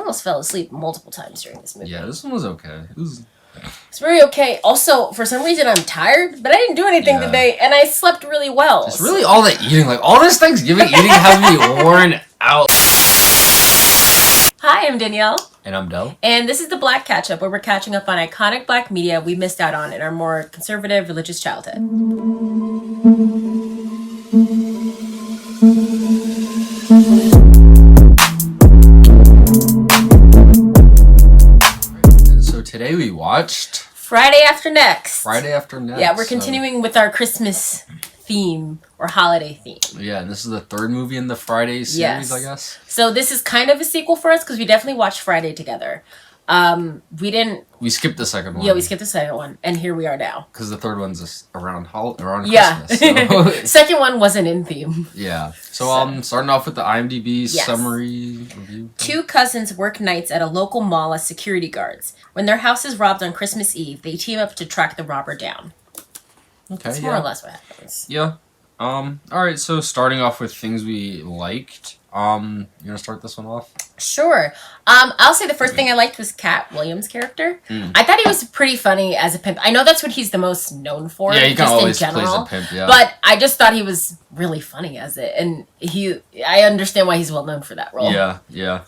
almost fell asleep multiple times during this movie. Yeah, this one was okay. It's very okay. Also, for some reason, I'm tired, but I didn't do anything today, and I slept really well. It's really all the eating. Like, all this Thanksgiving eating has me worn out. Hi, I'm Danielle. And I'm Del. And this is the Black Catch-Up, where we're catching up on iconic black media we missed out on in our more conservative religious childhood. Today we watched Friday After Next. Yeah, we're continuing with our Christmas theme or holiday theme. Yeah, and this is the third movie in the Friday series, I guess. So this is kind of a sequel for us because we definitely watched Friday together. We skipped the second one. Yeah, we skipped the second one, and here we are now. Because the third one's just around Christmas. So. Second one wasn't in theme. Yeah. So starting off with the IMDb summary review. Two cousins work nights at a local mall as security guards. When their house is robbed on Christmas Eve, they team up to track the robber down. Okay, That's more or less what happens. Yeah. Alright, so starting off with things we liked. You wanna start this one off? Sure. I'll say the first thing I liked was Cat Williams' character. I thought he was pretty funny as a pimp. I know that's what he's the most known for. Yeah, he kind of always plays a pimp, yeah. But I just thought he was really funny as it. And I understand why he's well known for that role. Yeah.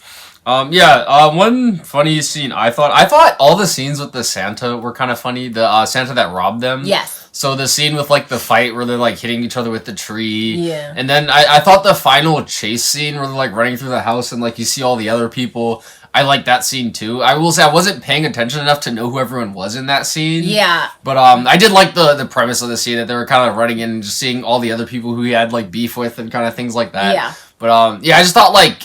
One funny scene I thought all the scenes with the Santa were kind of funny. The Santa that robbed them. Yes. So the scene with like the fight where they're like hitting each other with the tree. Yeah. And then I thought the final chase scene where they're like running through the house and like you see all the other people. I like that scene too. I will say I wasn't paying attention enough to know who everyone was in that scene. Yeah. But I did like the premise of the scene that they were kind of running in and just seeing all the other people who he had like beef with and kind of things like that. Yeah. But I just thought I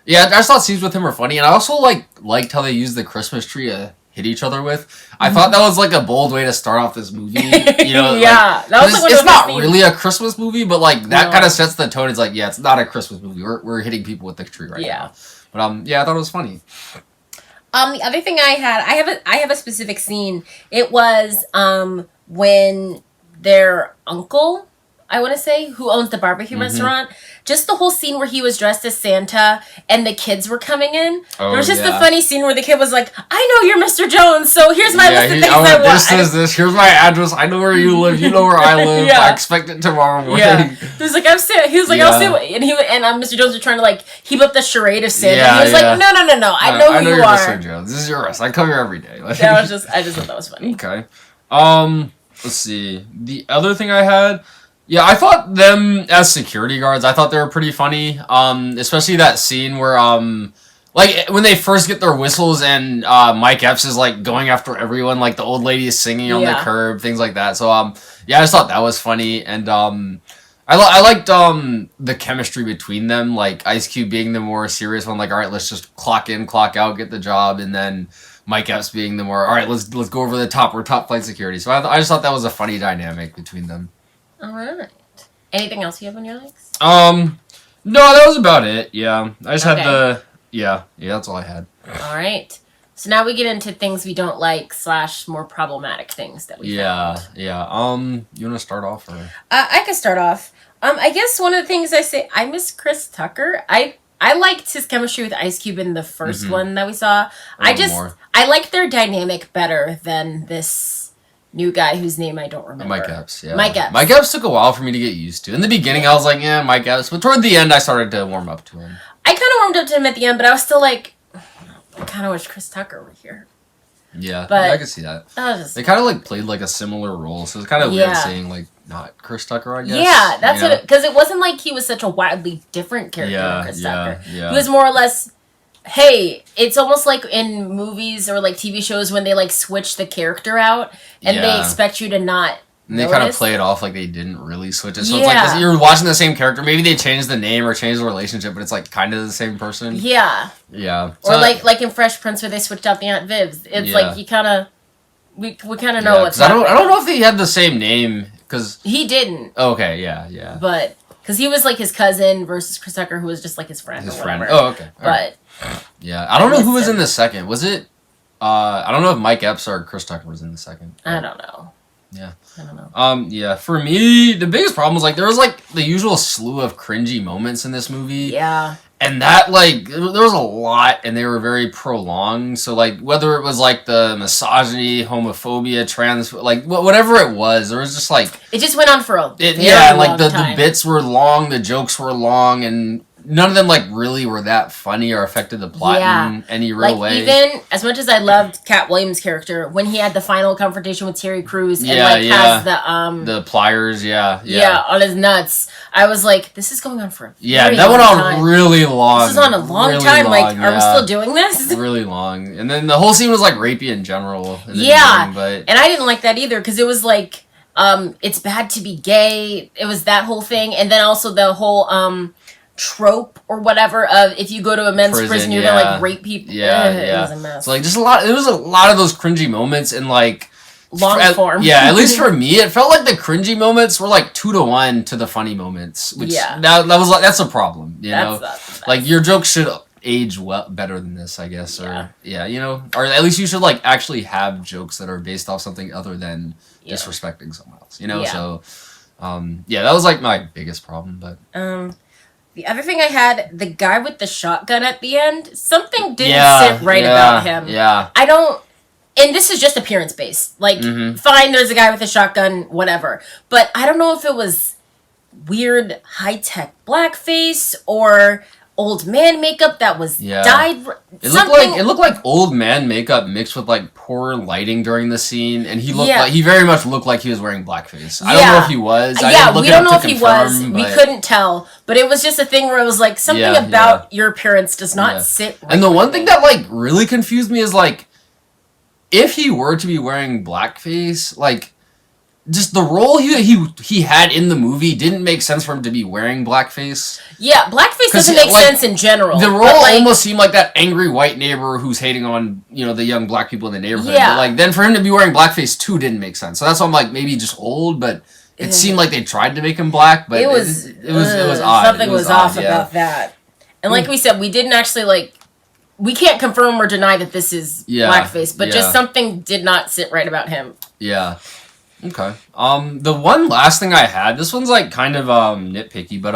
just thought scenes with him were funny, and I also liked how they used the Christmas tree to hit each other with. I thought that was like a bold way to start off this movie. You know, yeah, that was it's not really a Christmas movie, but that kind of sets the tone. It's like, yeah, it's not a Christmas movie. We're hitting people with the tree right now. But I thought it was funny. The other thing I have a specific scene. It was when their uncle, I want to say, who owns the barbecue restaurant, just the whole scene where he was dressed as Santa and the kids were coming in. There was just a funny scene where the kid was like, I know you're Mr. Jones, so here's my list of things I want. This, here's my address, I know where you live, you know where I live, I expect it tomorrow morning. Yeah. He was like, I'll say, and Mr. Jones was trying to heep up the charade of Santa. And he was like, no, I know who you are. Mr. Jones. This is your rest. I come here every day. I just thought that was funny. Okay. Let's see. The other thing I had... Yeah, I thought them as security guards, I thought they were pretty funny. Especially that scene where, when they first get their whistles and Mike Epps is, going after everyone, the old lady is singing on the curb, things like that. So, I just thought that was funny. And I liked the chemistry between them, Ice Cube being the more serious one, all right, let's just clock in, clock out, get the job, and then Mike Epps being the more, all right, let's go over the top, we're top flight security. So I just thought that was a funny dynamic between them. All right. Anything else you have on your likes? No, that was about it. Yeah, I just had that's all I had. All right. So now we get into things we don't like / more problematic things that we found. Yeah. You want to start off or? I can start off. I guess one of the things I miss Chris Tucker. I liked his chemistry with Ice Cube in the first one that we saw. I liked their dynamic better than this new guy whose name I don't remember. Mike Epps, yeah. Mike Epps. Mike Epps took a while for me to get used to. In the beginning, I was like, yeah, Mike Epps. But toward the end, I started to warm up to him. I kind of warmed up to him at the end, but I was still like, I kind of wish Chris Tucker were here. Yeah, but I could see that. They kind of played a similar role, so it's kind of weird seeing not Chris Tucker, I guess. Yeah, that's what because it wasn't like he was such a wildly different character than Chris Tucker. Yeah. He was more or less. Hey, it's almost like in movies or TV shows when they switch the character out and they expect you to not. And they kind of play it off like they didn't really switch it. So it's you're watching the same character. Maybe they changed the name or changed the relationship, but it's kind of the same person. Yeah. Yeah. So, or like in Fresh Prince where they switched out the Aunt Vivs. It's you kind of we kind of know what's happening. I don't know if they had the same name because he didn't. Okay. Yeah. But because he was his cousin versus Chris Tucker, who was just his friend. His or friend. whatever. Oh, okay. But. Yeah, I don't know who was in the second. Was it? I don't know if Mike Epps or Chris Tucker was in the second. I don't know. Yeah. I don't know. Yeah, for me, the biggest problem was there was the usual slew of cringy moments in this movie. Yeah. And that, like, there was a lot, and they were very prolonged. So, like, whether it was, like, the misogyny, homophobia, trans, like, whatever it was, there was just, like... It just went on for a very like, long time. The bits were long, the jokes were long, and none of them, like, really were that funny or affected the plot in any real way. Even, as much as I loved Cat Williams' character, when he had the final confrontation with Terry Crews and, has the pliers, on his nuts, I was like, this is going on for a very that went on time. really long. This is on a long time. Like, are we still doing this? Really long. And then the whole scene was, like, rapey in general. In the beginning, and I didn't like that either, because it was like, it's bad to be gay. It was that whole thing. And then also the whole, trope or whatever of if you go to a men's prison you're gonna like rape people. It was a mess. So like just there was a lot of those cringy moments in like long form. At least for me it felt like the cringy moments were like 2-to-1 to the funny moments, which that was like that's a problem, you know. Like your jokes should age better than this, I guess, or you know, or at least you should like actually have jokes that are based off something other than disrespecting someone else, you know. So that was like my biggest problem. But the other thing I had, the guy with the shotgun at the end, something didn't sit right about him. I don't, and this is just appearance based. Like, fine, there's a guy with a shotgun, whatever. But I don't know if it was weird high-tech blackface or old man makeup that was dyed. It looked like old man makeup mixed with like poor lighting during the scene, and he looked like he very much looked like he was wearing blackface. I don't know if he was. We don't know if he was. We couldn't tell, but it was just a thing where it was like something about your appearance does not sit right. And the one thing that like really confused me is like if he were to be wearing blackface, like just the role he had in the movie didn't make sense for him to be wearing blackface. Yeah, blackface doesn't make sense in general. The role almost seemed like that angry white neighbor who's hating on, you know, the young black people in the neighborhood. Yeah. But like then for him to be wearing blackface too didn't make sense. So that's why I'm like maybe just old, but it seemed like they tried to make him black, but it was odd. Something was off about that. And like we said, we didn't actually like. We can't confirm or deny that this is blackface, but just something did not sit right about him. Yeah. Okay. The one last thing I had, this one's like kind of nitpicky, but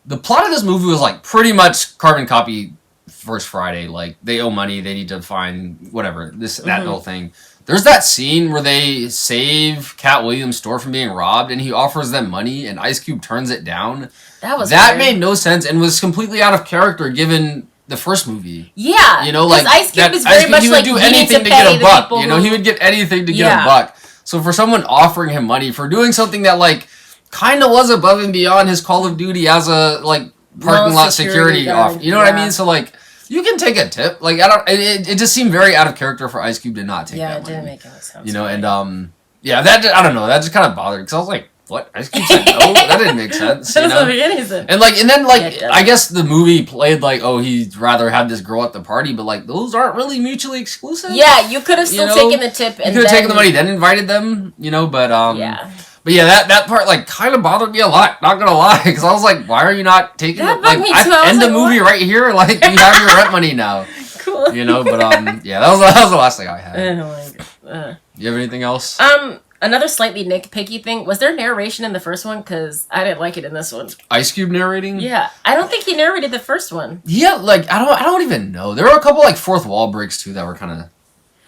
the plot of this movie was like pretty much carbon copy First Friday. Like they owe money, they need to find whatever that whole thing. There's that scene where they save Cat Williams' store from being robbed, and he offers them money, and Ice Cube turns it down. That made no sense and was completely out of character given the first movie. Yeah, you know, like Ice Cube is very much like he would do anything to get a buck. You know, he would get anything to get a buck. So for someone offering him money for doing something that like kind of was above and beyond his Call of Duty as a like parking lot security off, you know what I mean? So like you can take a tip. Like I don't. It just seemed very out of character for Ice Cube to not take that money. Yeah, it didn't make any sense. You know, and that I don't know. That just kind of bothered because I was like, what? Ice Cube said no? That didn't make sense. That doesn't make any sense. And then I guess the movie played like, oh, he'd rather have this girl at the party, but like those aren't really mutually exclusive. Yeah, you could have still taken the tip. You could have taken the money, then invited them. You know, but But yeah, that part like kind of bothered me a lot. Not gonna lie, because I was like, why are you not taking it? Like, end the movie right here. Like you have your rent money now. Cool. You know, but that was the last thing I had. You have anything else? Another slightly nitpicky thing, was there narration in the first one? Because I didn't like it in this one. Ice Cube narrating? Yeah. I don't think he narrated the first one. Yeah, like, I don't even know. There were a couple, like, fourth wall breaks, too, that were kind of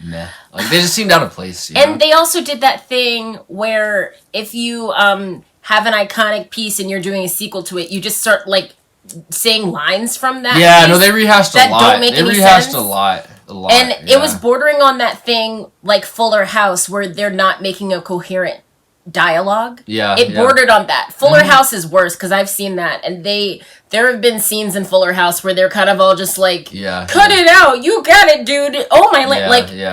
meh. Like, they just seemed out of place. You know? They also did that thing where if you have an iconic piece and you're doing a sequel to it, you just start, like, saying lines from that piece. No, they rehashed a lot. Don't make any sense. A lot. And it was bordering on that thing like Fuller House where they're not making a coherent dialogue. It bordered on that. Fuller House is worse because I've seen that, and there have been scenes in Fuller House where they're kind of all just like, cut it out, you got it, dude. Oh my,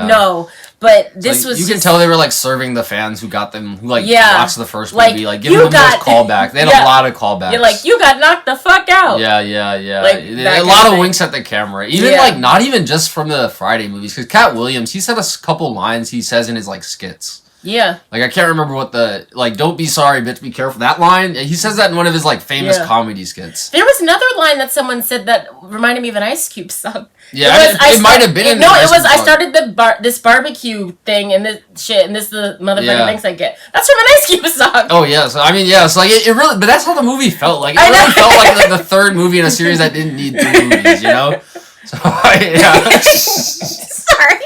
no. But this was you can tell they were like serving the fans who got them, who watched the first movie, like giving them those callbacks. They had a lot of callbacks. You're like, you got knocked the fuck out. Yeah. Like, a lot of winks at the camera. Even like not even just from the Friday movies, because Cat Williams, he said a couple lines he says in his like skits. Yeah. Like, I can't remember what the, like, don't be sorry, bitch, be careful. That line, he says that in one of his, like, famous comedy skits. There was another line that someone said that reminded me of an Ice Cube song. Yeah, it might have been in No, it was, I started this barbecue thing and this shit, and this is the motherfucking things I get. That's from an Ice Cube song. Oh, yeah. So, I mean, yeah, so, like, it really, but that's how the movie felt. Like, it really felt like the third movie in a series that didn't need 3 movies, you know? So, yeah. Sorry.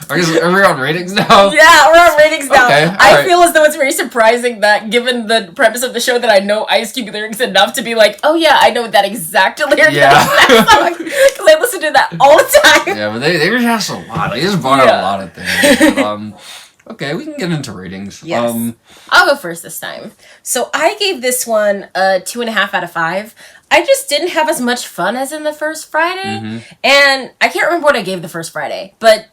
Are we on ratings now? Yeah, we're on ratings now. Okay, I feel as though it's very surprising that, given the premise of the show, that I know Ice Cube lyrics enough to be like, oh yeah, I know that exact lyric. Yeah. Because I listen to that all the time. Yeah, but they rehash a lot. They just brought out a lot of things. But, okay, we can get into ratings. Yes. I'll go first this time. So I gave this one a 2.5 out of 5. I just didn't have as much fun as in the first Friday. Mm-hmm. And I can't remember what I gave the first Friday, but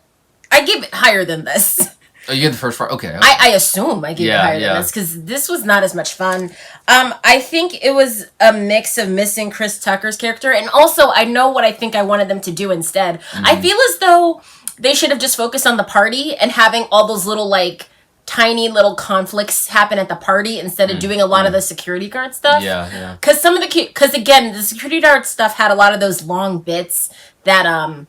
I gave it higher than this. Oh, you gave the first Friday? Okay. I assume I gave it higher than this, because this was not as much fun. I think it was a mix of missing Chris Tucker's character, and also I know what I think I wanted them to do instead. Mm-hmm. I feel as though they should have just focused on the party and having all those little, like, tiny little conflicts happen at the party instead of doing a lot of the security guard stuff. Yeah. Because again, the security guard stuff had a lot of those long bits that,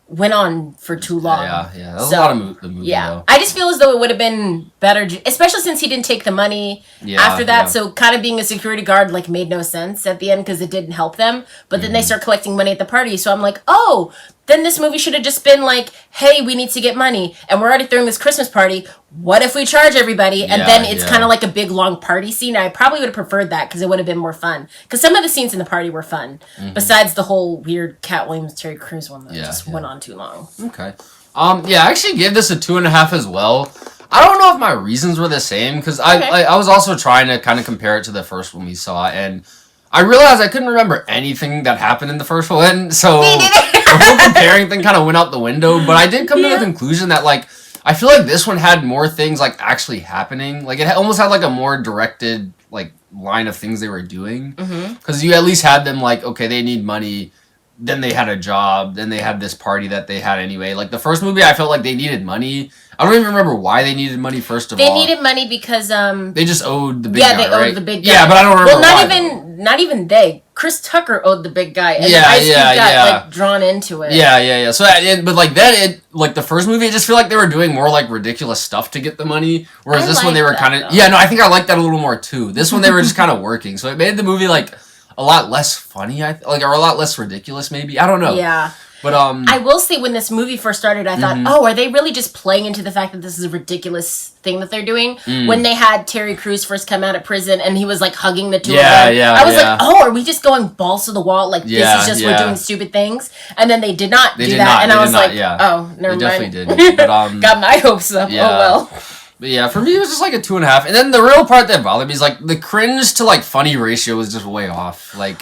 went on for too long. Yeah. That was a lot of the movie, though. I just feel as though it would have been better, especially since he didn't take the money after that. So kind of being a security guard, like, made no sense at the end because it didn't help them. But then they start collecting money at the party. So I'm like, oh, then this movie should have just been like, hey, we need to get money. And we're already throwing this Christmas party. What if we charge everybody? And then it's kind of like a big, long party scene. I probably would have preferred that because it would have been more fun. Because some of the scenes in the party were fun. Besides the whole weird Cat Williams, Terry Crews one that just went on too long. Okay. I actually gave this a 2.5 as well. I don't know if my reasons were the same, because I was also trying to kind of compare it to the first one we saw, and I realized I couldn't remember anything that happened in the first one, so the whole comparing thing kind of went out the window, but I did come to the conclusion that, like, I feel like this one had more things, like, actually happening. Like, it almost had, like, a more directed, like, line of things they were doing, because you at least had them, like, okay, they need money, then they had a job, then they had this party that they had anyway. Like, the first movie, I felt like they needed money. I don't even remember why they needed money, first of all. They needed money because, they just owed the big guy, they owed the big guy. Yeah, but I don't remember why. Not even they. Chris Tucker owed the big guy. And Ice Cube got, like, drawn into it. Yeah. So, but, like, then like, the first movie, I just feel like they were doing more, like, ridiculous stuff to get the money. Whereas this one, they were kind of... Yeah, no, I think I liked that a little more, too. This one, they were just kind of working. So it made the movie, like, a lot less funny, or a lot less ridiculous, maybe. I don't know. Yeah. But, I will say, when this movie first started, I thought, oh, are they really just playing into the fact that this is a ridiculous thing that they're doing? When they had Terry Crews first come out of prison, and he was, like, hugging the two of them. I was like, oh, are we just going balls to the wall? Like, this is just, we're doing stupid things? And then they did not do that. And I was like, oh, never mind. They definitely did. But, got my hopes up. Yeah. Oh, well. But yeah, for me, it was just like a 2.5. And then the real part that bothered me is, like, the cringe to, like, funny ratio was just way off. Like...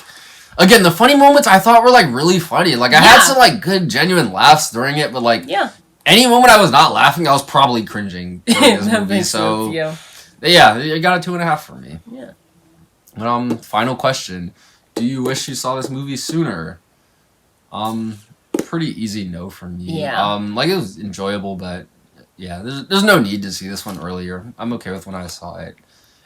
Again, the funny moments I thought were, like, really funny. Like, I had some, like, good, genuine laughs during it, but, like, any moment I was not laughing, I was probably cringing during this movie. So, yeah, it got a 2.5 for me. Yeah. But, final question. Do you wish you saw this movie sooner? Pretty easy no for me. Yeah. Like, it was enjoyable, but, yeah, there's no need to see this one earlier. I'm okay with when I saw it.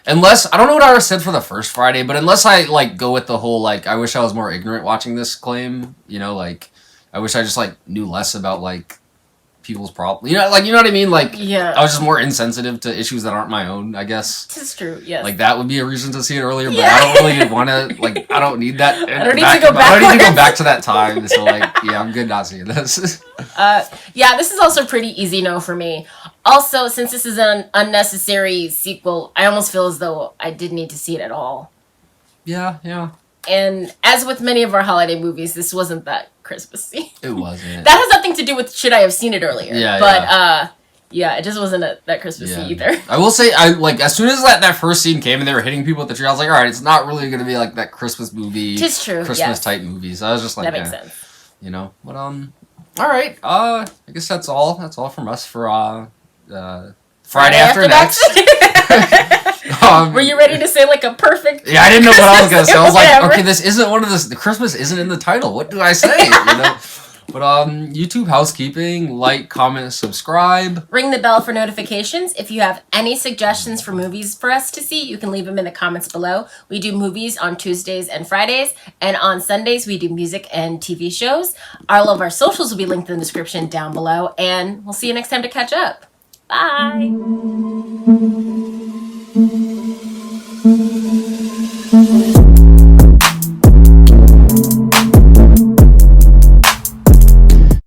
Unless, I don't know what I said for the first Friday, but unless I, like, go with the whole, like, I wish I was more ignorant watching this claim, you know, like, I wish I just, like, knew less about, like, people's problems. You know, like, you know what I mean? Like, I was just more insensitive to issues that aren't my own, I guess. This is true, yes. Like, that would be a reason to see it earlier, but I don't really want to, like, I don't need that. I don't need to go back. I don't need to go back to that time, so, like, yeah, I'm good not seeing this. Yeah, this is also pretty easy no for me. Also, since this is an unnecessary sequel, I almost feel as though I didn't need to see it at all. Yeah. And as with many of our holiday movies, this wasn't that Christmassy. It wasn't. That has nothing to do with should I have seen it earlier. Yeah, it just wasn't that Christmassy either. I will say, as soon as that first scene came and they were hitting people with the tree, I was like, all right, it's not really going to be like that Christmas movie. Tis true, Christmas type movie. So I was just like, that makes sense. You know, but all right. I guess that's all. That's all from us for Friday After Next. Were you ready to say like a perfect? Yeah, I didn't know what I was gonna say. I was like, okay, this isn't one of the Christmas isn't in the title. What do I say? You know. But YouTube housekeeping, like, comment, subscribe. Ring the bell for notifications. If you have any suggestions for movies for us to see, you can leave them in the comments below. We do movies on Tuesdays and Fridays, and on Sundays we do music and TV shows. All of our socials will be linked in the description down below, and we'll see you next time to catch up. Bye!